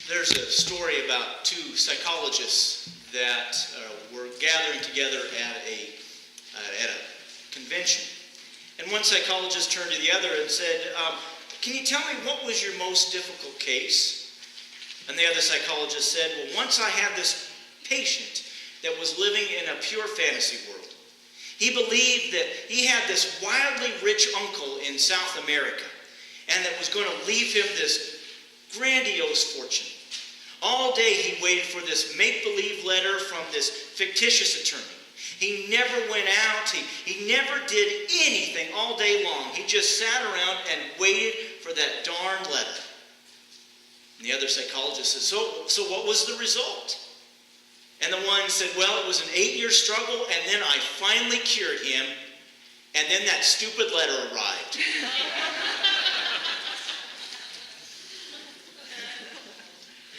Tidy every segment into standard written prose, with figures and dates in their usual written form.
There's a story about two psychologists that were gathering together at a convention. And one psychologist turned to the other and said, can you tell me what was your most difficult case? And the other psychologist said, well, once I had this patient that was living in a pure fantasy world. He believed that he had this wildly rich uncle in South America and that was going to leave him this grandiose fortune. All day he waited for this make-believe letter from this fictitious attorney. He never went out. He never did anything all day long. He just sat around and waited for that darn letter. And the other psychologist said, so what was the result? And the one said, well, it was an 8-year struggle, and then I finally cured him, and then that stupid letter arrived.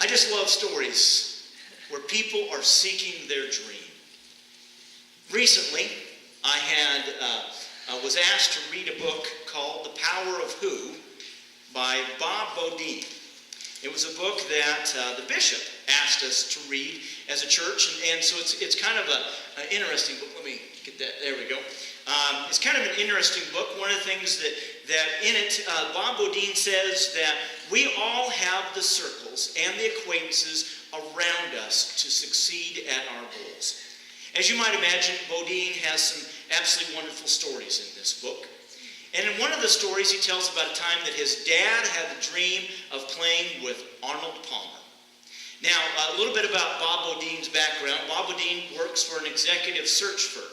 I just love stories where people are seeking their dream. Recently, I was asked to read a book called The Power of Who by Bob Bodine. It was a book that the bishop asked us to read as a church, and so it's kind of an interesting book. Let me get that. There we go. It's kind of an interesting book. One of the things that in it, Bob Bodine says that we all have the circles and the acquaintances around us to succeed at our goals. As you might imagine, Bodine has some absolutely wonderful stories in this book. And in one of the stories, he tells about a time that his dad had the dream of playing with Arnold Palmer. Now, a little bit about Bob Bodine's background. Bob Bodine works for an executive search firm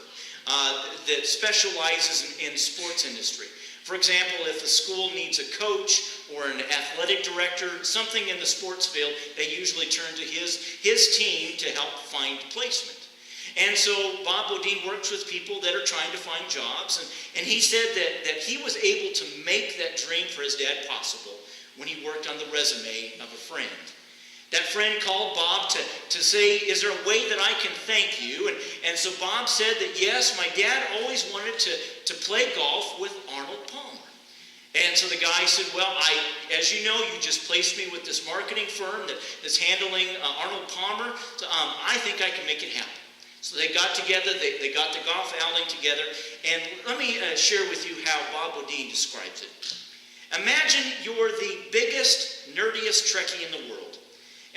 that specializes in sports industry. For example, if a school needs a coach or an athletic director, something in the sports field, they usually turn to his team to help find placement. And so Bob Bodine works with people that are trying to find jobs, and he said that he was able to make that dream for his dad possible when he worked on the resume of a friend. That friend called Bob to say, is there a way that I can thank you? And so Bob said that yes, my dad always wanted to play golf with Arnold Palmer. And so the guy said, well, as you know, you just placed me with this marketing firm that's handling Arnold Palmer. So, I think I can make it happen. So they got together, they got the golf outing together, and let me share with you how Bob Bodine describes it. Imagine you're the biggest, nerdiest Trekkie in the world,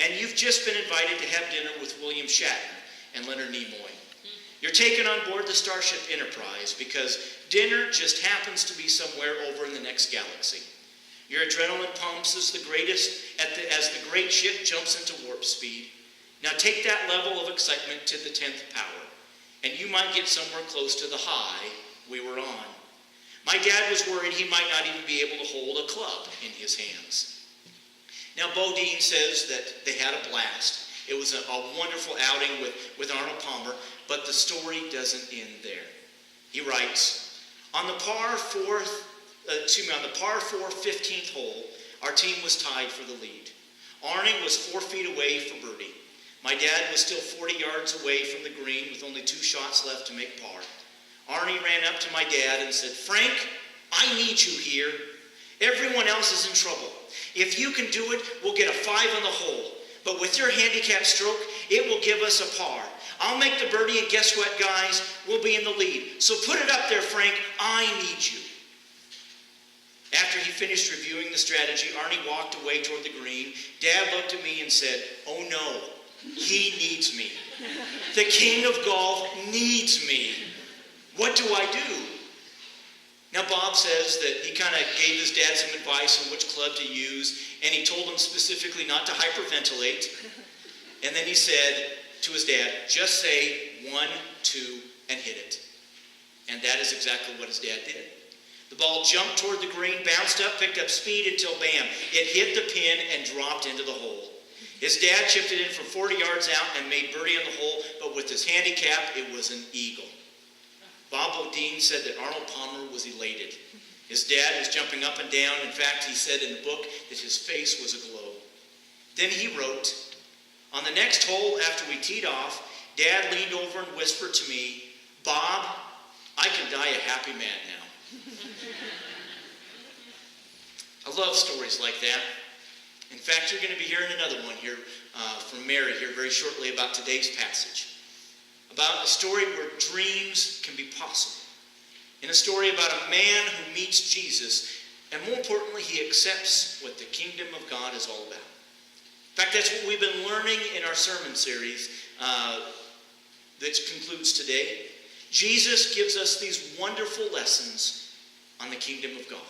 and you've just been invited to have dinner with William Shatner and Leonard Nimoy. You're taken on board the Starship Enterprise because dinner just happens to be somewhere over in the next galaxy. Your adrenaline pumps as the great ship jumps into warp speed. Now take that level of excitement to the 10th power, and you might get somewhere close to the high we were on. My dad was worried he might not even be able to hold a club in his hands. Now Bodine says that they had a blast. It was a wonderful outing with Arnold Palmer, but the story doesn't end there. He writes, on the par 4 15th hole, our team was tied for the lead. Arnie was 4 feet away for birdie. My dad was still 40 yards away from the green with only 2 shots left to make par. Arnie ran up to my dad and said, Frank, I need you here. Everyone else is in trouble. If you can do it, we'll get a 5 on the hole. But with your handicap stroke, it will give us a par. I'll make the birdie, and guess what, guys? We'll be in the lead. So put it up there, Frank. I need you. After he finished reviewing the strategy, Arnie walked away toward the green. Dad looked at me and said, oh no. He needs me. The king of golf needs me. What do I do? Now Bob says that he kind of gave his dad some advice on which club to use, and he told him specifically not to hyperventilate. And then he said to his dad, just say 1, 2, and hit it. And that is exactly what his dad did. The ball jumped toward the green, bounced up, picked up speed until bam, it hit the pin and dropped into the hole. His dad chipped it in from 40 yards out and made birdie on the hole, but with his handicap, it was an eagle. Bob Bodine said that Arnold Palmer was elated. His dad was jumping up and down. In fact, he said in the book that his face was aglow. Then he wrote, on the next hole after we teed off, Dad leaned over and whispered to me, Bob, I can die a happy man now. I love stories like that. In fact, you're going to be hearing another one here from Mary here very shortly about today's passage. About a story where dreams can be possible. In a story about a man who meets Jesus, and more importantly, he accepts what the kingdom of God is all about. In fact, that's what we've been learning in our sermon series that concludes today. Jesus gives us these wonderful lessons on the kingdom of God.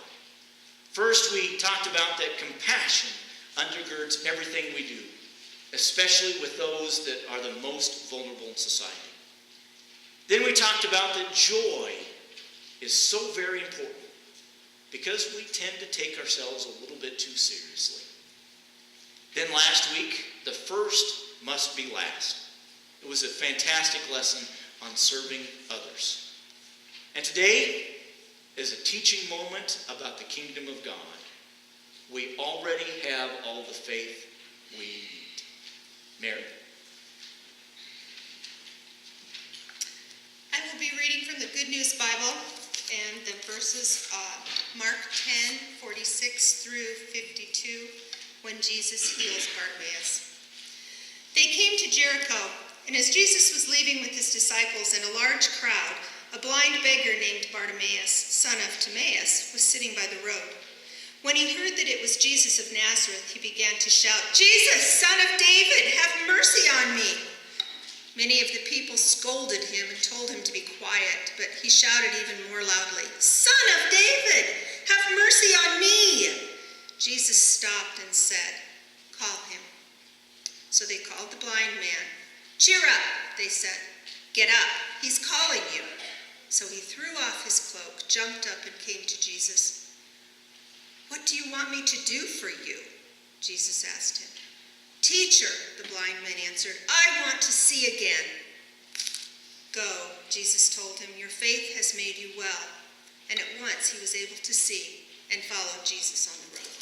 First, we talked about that compassion undergirds everything we do, especially with those that are the most vulnerable in society. Then we talked about that joy is so very important because we tend to take ourselves a little bit too seriously. Then last week, the first must be last. It was a fantastic lesson on serving others. And today is a teaching moment about the kingdom of God. We already have all the faith we need. Mary? I will be reading from the Good News Bible and the verses Mark 10:46 through 52, when Jesus heals Bartimaeus. They came to Jericho, and as Jesus was leaving with his disciples and a large crowd, a blind beggar named Bartimaeus, son of Timaeus, was sitting by the road. When he heard that it was Jesus of Nazareth, he began to shout, "Jesus, son of David, have mercy on me." Many of the people scolded him and told him to be quiet, but he shouted even more loudly, "Son of David, have mercy on me." Jesus stopped and said, "Call him." So they called the blind man. "Cheer up," they said. "Get up, he's calling you." So he threw off his cloak, jumped up, and came to Jesus. "What do you want me to do for you?" Jesus asked him. "Teacher," the blind man answered, "I want to see again." "Go," Jesus told him, "your faith has made you well." And at once he was able to see and followed Jesus on the road.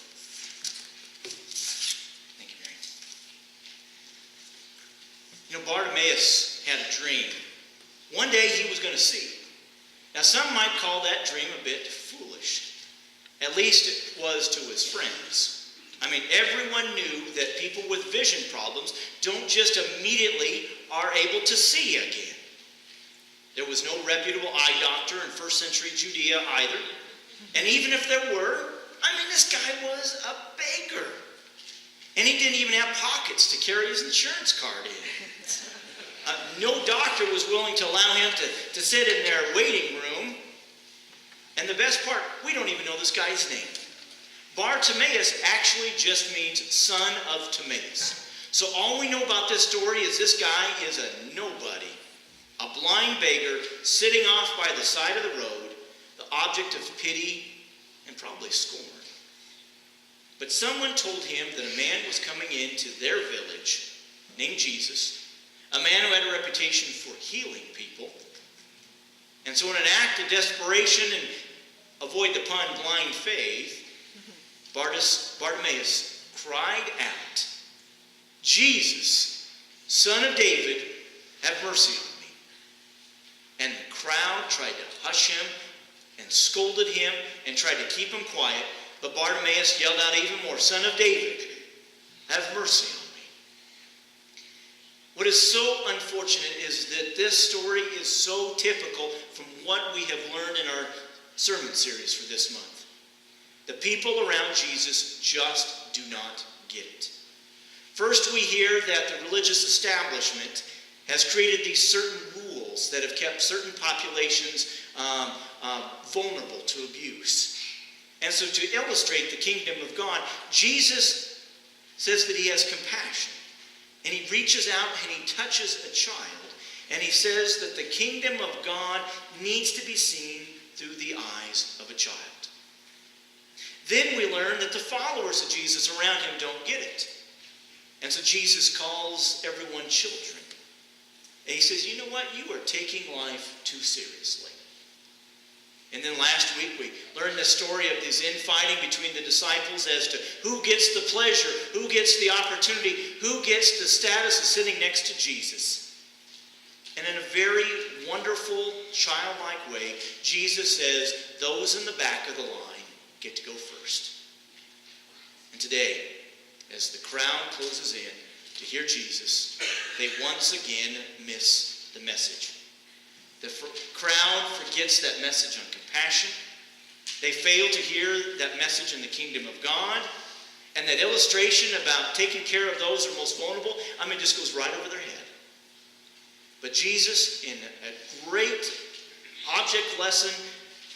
Thank you, Mary. You know, Bartimaeus had a dream. One day he was going to see. Now, some might call that dream a bit foolish. At least it was to his friends. I mean, everyone knew that people with vision problems don't just immediately are able to see again. There was no reputable eye doctor in first century Judea either. And even if there were, I mean, this guy was a beggar. And he didn't even have pockets to carry his insurance card in. No doctor was willing to allow him to sit in their waiting room. And the best part, we don't even know this guy's name. Bartimaeus actually just means son of Timaeus. So all we know about this story is this guy is a nobody, a blind beggar sitting off by the side of the road, the object of pity and probably scorn. But someone told him that a man was coming into their village named Jesus, a man who had a reputation for healing people. And so in an act of desperation and avoid the pun, blind faith, Bartimaeus cried out, "Jesus, son of David, have mercy on me." And the crowd tried to hush him and scolded him and tried to keep him quiet. But Bartimaeus yelled out even more, "Son of David, have mercy on me." What is so unfortunate is that this story is so typical from what we have learned in our sermon series for this month. The people around Jesus just do not get it. First, we hear that the religious establishment has created these certain rules that have kept certain populations vulnerable to abuse. And so to illustrate the kingdom of God, Jesus says that he has compassion. And he reaches out and he touches a child. And he says that the kingdom of God needs to be seen through the eyes of a child. Then we learn that the followers of Jesus around him don't get it. And so Jesus calls everyone children. And he says, "You know what? You are taking life too seriously." And then last week we learned the story of this infighting between the disciples as to who gets the pleasure, who gets the opportunity, who gets the status of sitting next to Jesus. And in a very wonderful, childlike way, Jesus says, those in the back of the line get to go first. And today, as the crowd closes in to hear Jesus, they once again miss the message. The crowd forgets that message on compassion. They fail to hear that message in the kingdom of God. And that illustration about taking care of those who are most vulnerable, just goes right over their head. But Jesus, in a great object lesson,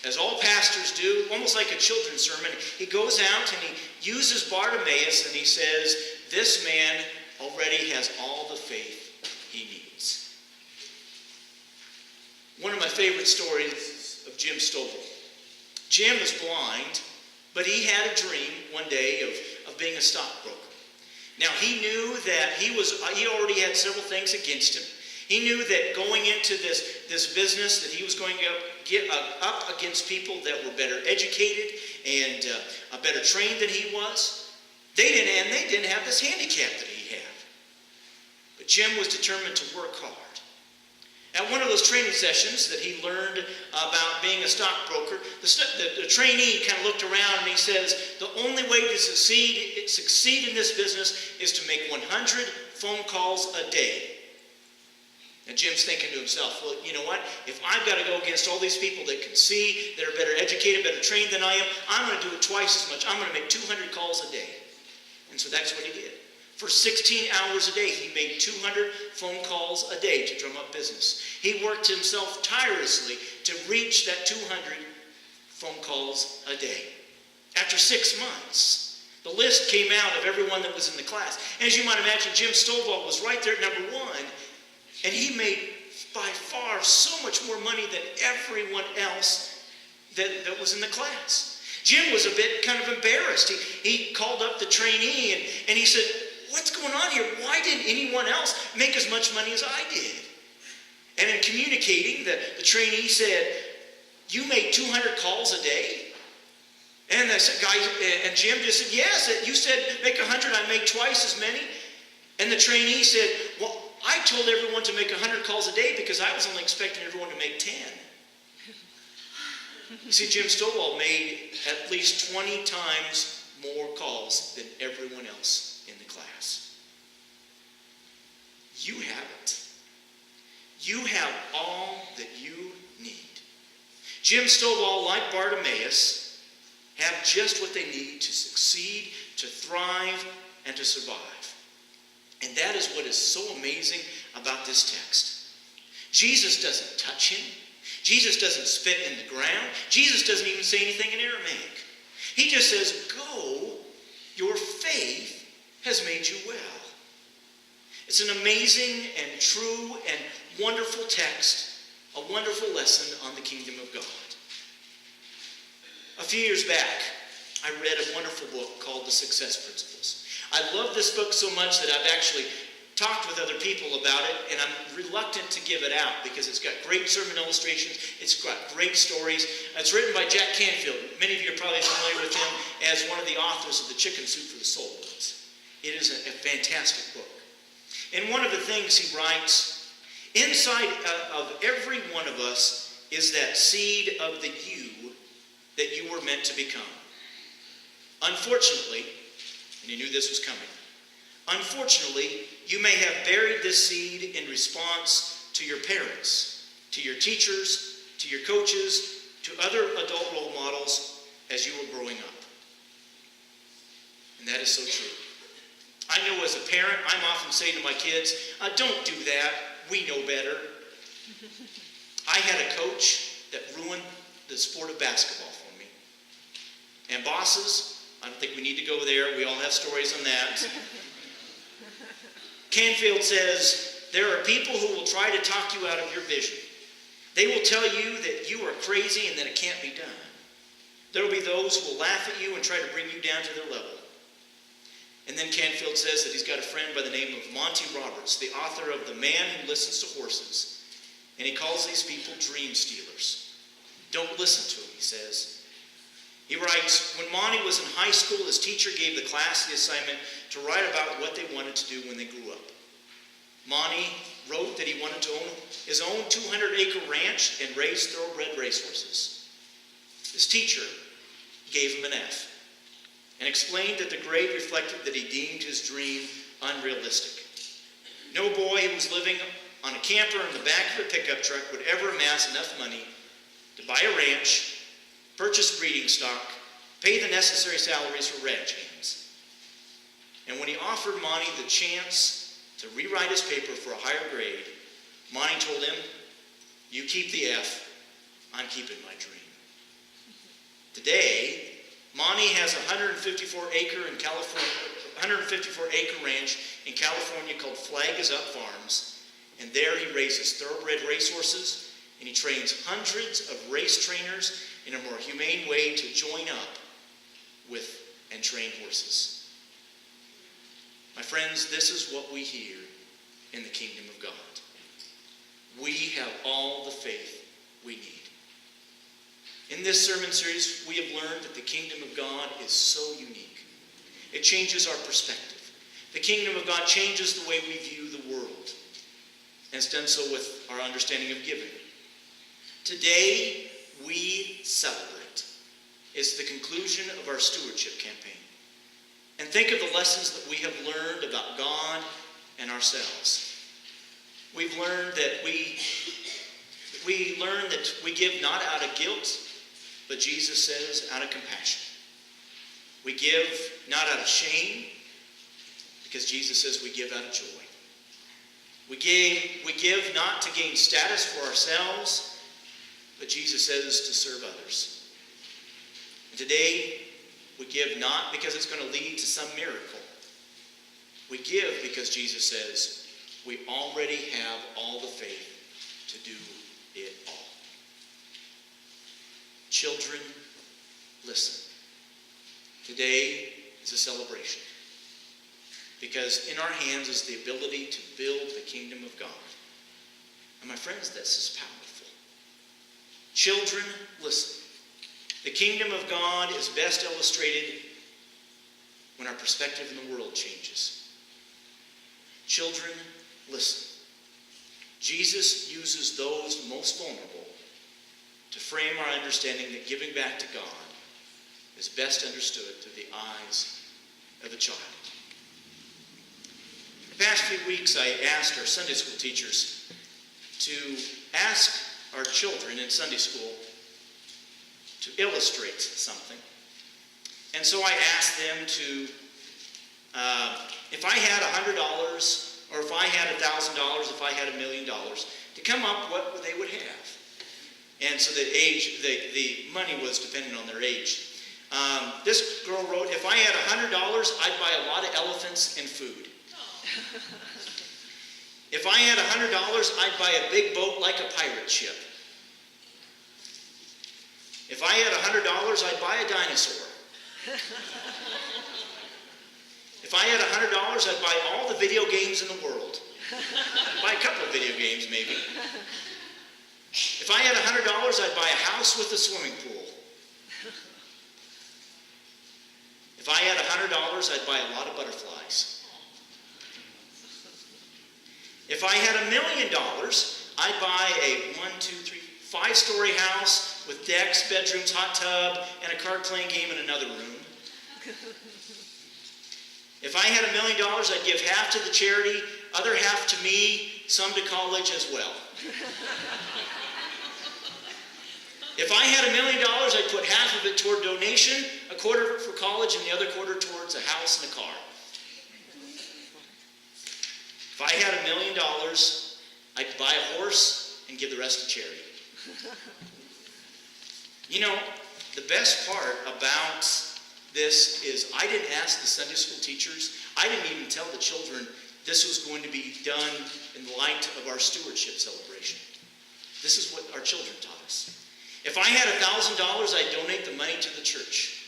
as all pastors do, almost like a children's sermon, he goes out and he uses Bartimaeus and he says, this man already has all the faith he needs. One of my favorite stories of Jim Stovall. Jim is blind, but he had a dream one day of being a stockbroker. Now he knew that he already had several things against him. He knew that going into this business that he was going to get up against people that were better educated and better trained than he was. They didn't have this handicap that he had. But Jim was determined to work hard. At one of those training sessions that he learned about being a stockbroker, the trainee kind of looked around and he says, the only way to succeed in this business is to make 100 phone calls a day. And Jim's thinking to himself, well, you know what? If I've got to go against all these people that can see, that are better educated, better trained than I am, I'm going to do it twice as much. I'm going to make 200 calls a day. And so that's what he did. For 16 hours a day, he made 200 phone calls a day to drum up business. He worked himself tirelessly to reach that 200 phone calls a day. After 6 months, the list came out of everyone that was in the class. And as you might imagine, Jim Stovall was right there at number 1. And he made by far so much more money than everyone else that was in the class. Jim was a bit kind of embarrassed. He called up the trainee and he said, what's going on here? Why didn't anyone else make as much money as I did? And in communicating, the trainee said, you made 200 calls a day? And and Jim just said, yes, you said make 100, I made twice as many. And the trainee said, well, I told everyone to make 100 calls a day because I was only expecting everyone to make 10. You see, Jim Stovall made at least 20 times more calls than everyone else in the class. You have it. You have all that you need. Jim Stovall, like Bartimaeus, have just what they need to succeed, to thrive, and to survive. And that is what is so amazing about this text. Jesus doesn't touch him. Jesus doesn't spit in the ground. Jesus doesn't even say anything in Aramaic. He just says, go, your faith has made you well. It's an amazing and true and wonderful text, a wonderful lesson on the kingdom of God. A few years back, I read a wonderful book called The Success Principles. I love this book so much that I've actually talked with other people about it, and I'm reluctant to give it out because it's got great sermon illustrations, it's got great stories. It's written by Jack Canfield. Many of you are probably familiar with him as one of the authors of the Chicken Soup for the Soul. It is a fantastic book. And one of the things he writes, inside of every one of us is that seed of the you that you were meant to become. Unfortunately, and he knew this was coming, unfortunately, you may have buried this seed in response to your parents, to your teachers, to your coaches, to other adult role models as you were growing up. And that is so true. I know as a parent, I'm often saying to my kids, don't do that. We know better. I had a coach that ruined the sport of basketball for me. And bosses, I don't think we need to go there. We all have stories on that. Canfield says, there are people who will try to talk you out of your vision. They will tell you that you are crazy and that it can't be done. There will be those who will laugh at you and try to bring you down to their level. And then Canfield says that he's got a friend by the name of Monty Roberts, the author of The Man Who Listens to Horses. And he calls these people dream stealers. Don't listen to him, he says. He writes, when Monty was in high school, his teacher gave the class the assignment to write about what they wanted to do when they grew up. Monty wrote that he wanted to own his own 200-acre ranch and raise thoroughbred racehorses. His teacher gave him an F. and explained that the grade reflected that he deemed his dream unrealistic. No boy who was living on a camper in the back of a pickup truck would ever amass enough money to buy a ranch, purchase breeding stock, pay the necessary salaries for ranch hands. And when he offered Monty the chance to rewrite his paper for a higher grade, Monty told him, "You keep the F, I'm keeping my dream." Today, Monty has a 154-acre ranch in California called Flag Is Up Farms, and there he raises thoroughbred racehorses, and he trains hundreds of race trainers in a more humane way to join up with and train horses. My friends, this is what we hear in the kingdom of God. We have all the faith we need. In this sermon series, we have learned that the kingdom of God is so unique. It changes our perspective. The kingdom of God changes the way we view the world. And it's done so with our understanding of giving. Today, we celebrate. It's the conclusion of our stewardship campaign. And think of the lessons that we have learned about God and ourselves. We've learned that we give not out of guilt, but Jesus says out of compassion. We give not out of shame, because Jesus says we give out of joy. We give not to gain status for ourselves, but Jesus says to serve others. And today, we give not because it's going to lead to some miracle. We give because Jesus says we already have all the faith to do it all. Children, listen. Today is a celebration, because in our hands is the ability to build the kingdom of God. And my friends, this is powerful. Children, listen. The kingdom of God is best illustrated when our perspective in the world changes. Children, listen. Jesus uses those most vulnerable to frame our understanding that giving back to God is best understood through the eyes of a child. The past few weeks, I asked our Sunday school teachers to ask our children in Sunday school to illustrate something. And so I asked them to, if I had $100, or if I had $1,000, if I had $1 million, to come up what they would have. And so the money was dependent on their age. This girl wrote, if I had $100, I'd buy a lot of elephants and food. If I had $100, I'd buy a big boat like a pirate ship. If I had $100, I'd buy a dinosaur. If I had $100, I'd buy all the video games in the world. Buy a couple of video games, maybe. If I had $100, I'd buy a house with a swimming pool. If I had $100, I'd buy a lot of butterflies. If I had $1 million, I'd buy a 5-story house with decks, bedrooms, hot tub, and a card-playing game in another room. If I had $1 million, I'd give half to the charity, other half to me, some to college as well. If I had $1 million, I'd put half of it toward donation, a quarter for college, and the other quarter towards a house and a car. If I had $1 million, I'd buy a horse and give the rest to charity. You know, the best part about this is I didn't ask the Sunday school teachers. I didn't even tell the children this was going to be done in light of our stewardship celebration. This is what our children taught us. If I had $1,000, I'd donate the money to the church.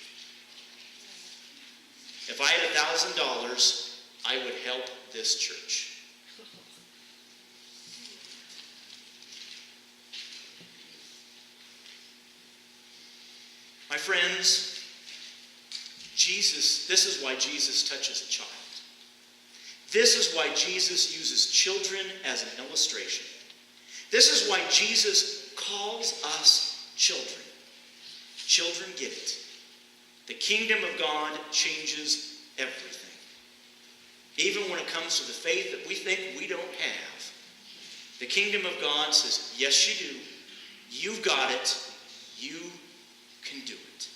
If I had $1,000, I would help this church. My friends, this is why Jesus touches a child. This is why Jesus uses children as an illustration. This is why Jesus calls us children. Children get it. The kingdom of God changes everything. Even when it comes to the faith that we think we don't have. The kingdom of God says, yes, you do. You've got it. You can do it.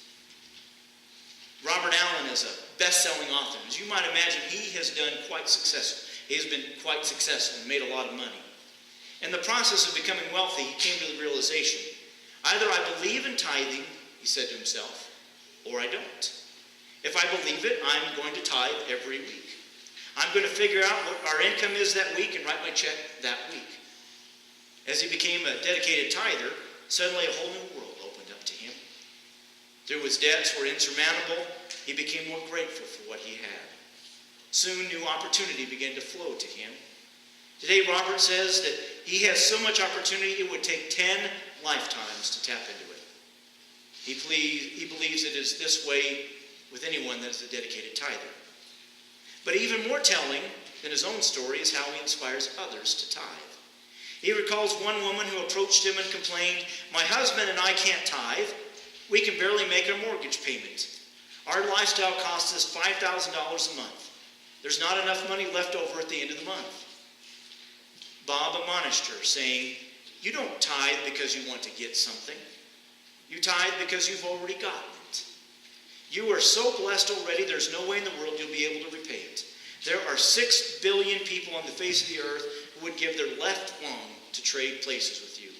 Robert Allen is a best-selling author. As you might imagine, he has done quite successful. He has been quite successful and made a lot of money. In the process of becoming wealthy, he came to the realization, either I believe in tithing, he said to himself, or I don't. If I believe it, I'm going to tithe every week. I'm going to figure out what our income is that week and write my check that week. As he became a dedicated tither, suddenly a whole new world opened up to him. Though his debts were insurmountable, he became more grateful for what he had. Soon new opportunity began to flow to him. Today Robert says that he has so much opportunity it would take 10 lifetimes to tap into it. He believes it is this way with anyone that is a dedicated tither. But even more telling than his own story is how he inspires others to tithe. He recalls one woman who approached him and complained, "My husband and I can't tithe. We can barely make our mortgage payment. Our lifestyle costs us $5,000 a month. There's not enough money left over at the end of the month." Bob admonished her, saying, "You don't tithe because you want to get something. You tithe because you've already gotten it. You are so blessed already, there's no way in the world you'll be able to repay it. There are 6 billion people on the face of the earth who would give their left lung to trade places with you.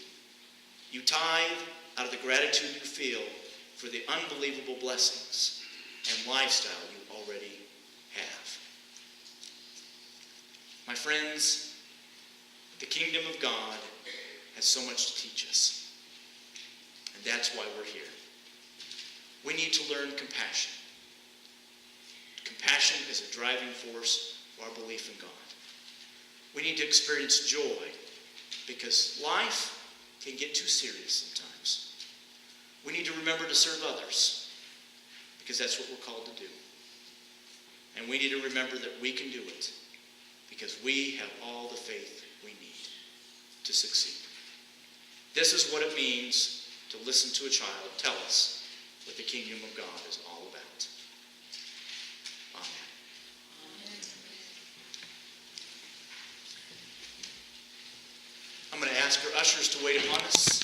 You tithe out of the gratitude you feel for the unbelievable blessings and lifestyle you already have." My friends, the kingdom of God has so much to teach us. And that's why we're here. We need to learn compassion. Compassion is a driving force for our belief in God. We need to experience joy because life can get too serious sometimes. We need to remember to serve others because that's what we're called to do. And we need to remember that we can do it because we have all the faith we need to succeed. This is what it means to listen to a child tell us what the kingdom of God is all about. Amen. I'm going to ask our ushers to wait upon us.